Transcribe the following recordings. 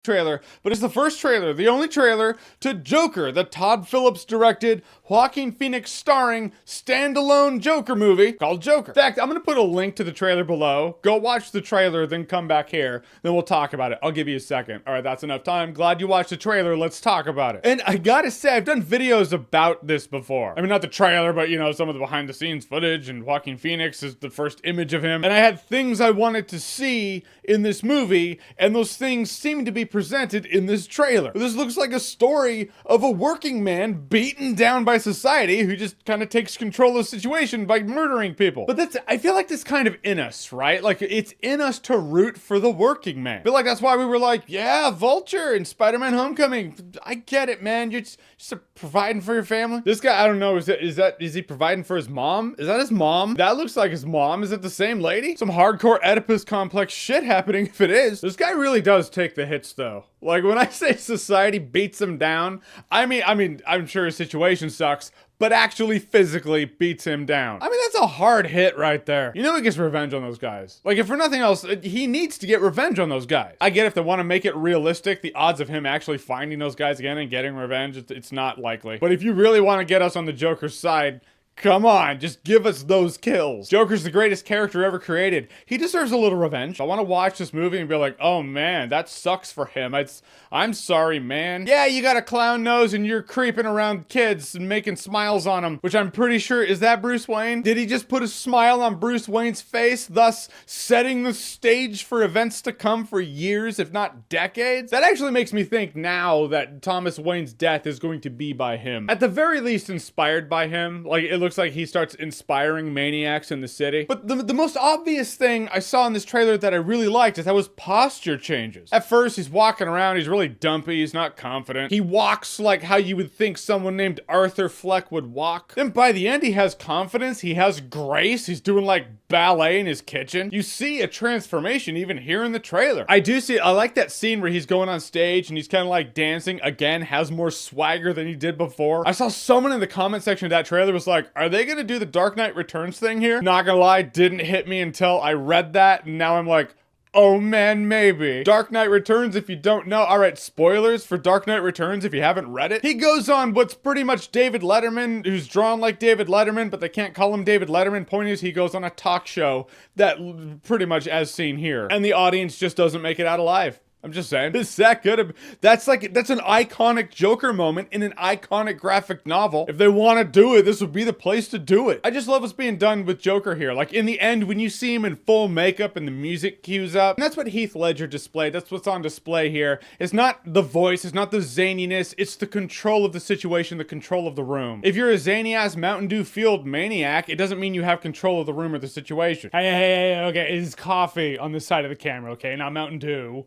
trailer, but it's the first trailer, the only trailer to Joker, the Todd Phillips directed, Joaquin Phoenix starring, standalone Joker movie called Joker. In fact, I'm gonna put a link to the trailer below. Go watch the trailer, then come back here, then we'll talk about it. I'll give you a second. All right, that's enough time. Glad you watched the trailer. Let's talk about it. And I gotta say, I've done videos about this before. I mean, not the trailer, but you know, some of the behind the scenes footage, and Joaquin Phoenix is the first image of him. And I had things I wanted to see in this movie, and those things seem to be presented in this trailer. This looks like a story of a working man beaten down by society who just kind of takes control of the situation by murdering people. But I feel like that's kind of in us, right? Like, it's in us to root for the working man. I feel like that's why we were like, yeah, Vulture in Spider-Man Homecoming. I get it, man. You're just providing for your family. This guy, I don't know, is he providing for his mom? Is that his mom? That looks like his mom. Is it the same lady? Some hardcore Oedipus complex shit happening if it is. This guy really does take the hits though. Like, when I say society beats him down, I mean, I'm sure his situation sucks, but actually physically beats him down. I mean, that's a hard hit right there. You know he gets revenge on those guys. Like, if for nothing else, he needs to get revenge on those guys. I get if they want to make it realistic, the odds of him actually finding those guys again and getting revenge, it's not likely. But if you really want to get us on the Joker's side, come on, just give us those kills. Joker's the greatest character ever created. He deserves a little revenge. I want to watch this movie and be like, oh man, that sucks for him. I'm sorry, man. Yeah, you got a clown nose and you're creeping around kids and making smiles on them, which I'm pretty sure, is that Bruce Wayne? Did he just put a smile on Bruce Wayne's face, thus setting the stage for events to come for years, if not decades? That actually makes me think now that Thomas Wayne's death is going to be by him. At the very least, inspired by him. Like, it looks like he starts inspiring maniacs in the city. But the most obvious thing I saw in this trailer that I really liked is how his posture changes. At first, he's walking around, he's really dumpy, he's not confident. He walks like how you would think someone named Arthur Fleck would walk. Then by the end, he has confidence, he has grace, he's doing like ballet in his kitchen. You see a transformation even here in the trailer. I like that scene where he's going on stage and he's kind of like dancing, again, has more swagger than he did before. I saw someone in the comment section of that trailer was like, are they gonna do the Dark Knight Returns thing here? Not gonna lie, didn't hit me until I read that, and now I'm like, oh man, maybe. Dark Knight Returns, if you don't know. All right, spoilers for Dark Knight Returns if you haven't read it. He goes on what's pretty much David Letterman, who's drawn like David Letterman, but they can't call him David Letterman. Point is, he goes on a talk show that pretty much as seen here, and the audience just doesn't make it out alive. I'm just saying. Is that good? That's an iconic Joker moment in an iconic graphic novel. If they want to do it, this would be the place to do it. I just love what's being done with Joker here. Like, in the end, when you see him in full makeup and the music cues up, and that's what Heath Ledger displayed. That's what's on display here. It's not the voice, it's not the zaniness, it's the control of the situation, the control of the room. If you're a zany-ass Mountain Dew fueled maniac, it doesn't mean you have control of the room or the situation. Hey, okay, it's coffee on this side of the camera, okay? Not Mountain Dew.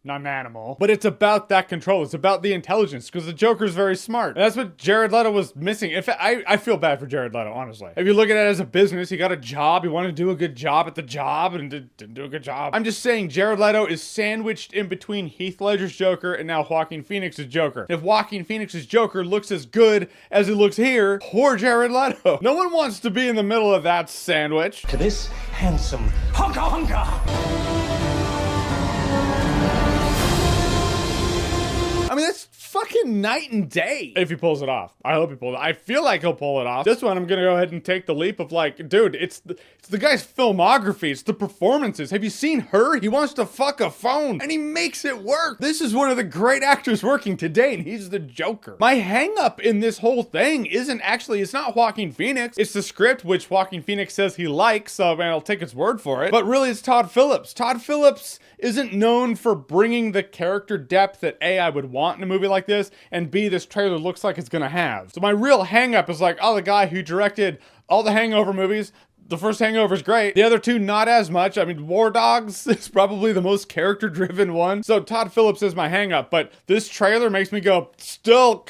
Not an animal. But it's about that control. It's about the intelligence, because the Joker's very smart. And that's what Jared Leto was missing. In fact, I feel bad for Jared Leto, honestly. If you look at it as a business, he got a job, he wanted to do a good job at the job, and didn't do a good job. I'm just saying, Jared Leto is sandwiched in between Heath Ledger's Joker and now Joaquin Phoenix's Joker. If Joaquin Phoenix's Joker looks as good as it looks here, poor Jared Leto. No one wants to be in the middle of that sandwich. To this handsome hunka. I mean, that's fucking night and day. If he pulls it off. I hope he pulls it off. I feel like he'll pull it off. This one, I'm gonna go ahead and take the leap of like, dude, it's the guy's filmography. It's the performances. Have you seen Her? He wants to fuck a phone, and he makes it work. This is one of the great actors working today, and he's the Joker. My hang up in this whole thing isn't actually, it's not Joaquin Phoenix. It's the script, which Joaquin Phoenix says he likes, so man, I'll take his word for it. But really, it's Todd Phillips. Todd Phillips isn't known for bringing the character depth that A, I would want in a movie like this, and B, this trailer looks like it's gonna have. So my real hang up is like, oh, the guy who directed all the Hangover movies, the first Hangover is great. The other two, not as much. I mean, War Dogs is probably the most character-driven one. So Todd Phillips is my hang-up, but this trailer makes me go, still.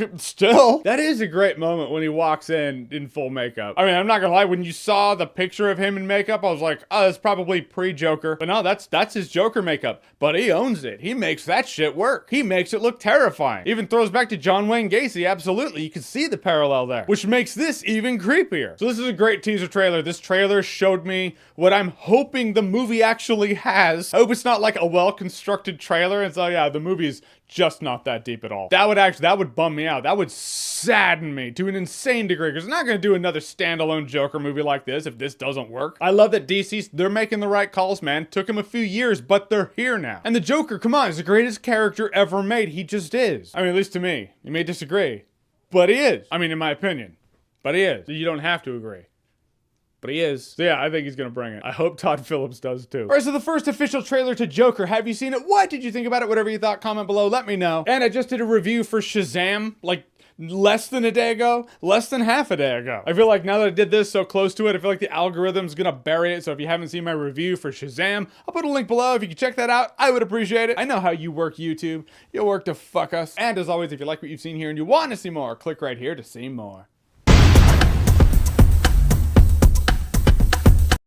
That is a great moment when he walks in full makeup. I mean, I'm not gonna lie, when you saw the picture of him in makeup, I was like, oh, that's probably pre-Joker. But no, that's his Joker makeup. But he owns it. He makes that shit work. He makes it look terrifying. Even throws back to John Wayne Gacy, absolutely. You can see the parallel there, which makes this even creepier. So this is a great teaser trailer. This trailer trailer showed me what I'm hoping the movie actually has. I hope it's not like a well-constructed trailer. And so, yeah, the movie's just not that deep at all. That would bum me out. That would sadden me to an insane degree, because they're not going to do another standalone Joker movie like this if this doesn't work. I love that DC, they're making the right calls, man. Took him a few years, but they're here now. And the Joker, come on, is the greatest character ever made. He just is. I mean, at least to me. You may disagree, but he is. I mean, in my opinion, but he is. You don't have to agree. But he is. So yeah, I think he's gonna bring it. I hope Todd Phillips does too. Alright, so the first official trailer to Joker. Have you seen it? What did you think about it? Whatever you thought, comment below, let me know. And I just did a review for Shazam, like less than a day ago, less than half a day ago. I feel like now that I did this so close to it, I feel like the algorithm's gonna bury it. So if you haven't seen my review for Shazam, I'll put a link below. If you could check that out, I would appreciate it. I know how you work YouTube. You work to fuck us. And as always, if you like what you've seen here and you want to see more, click right here to see more.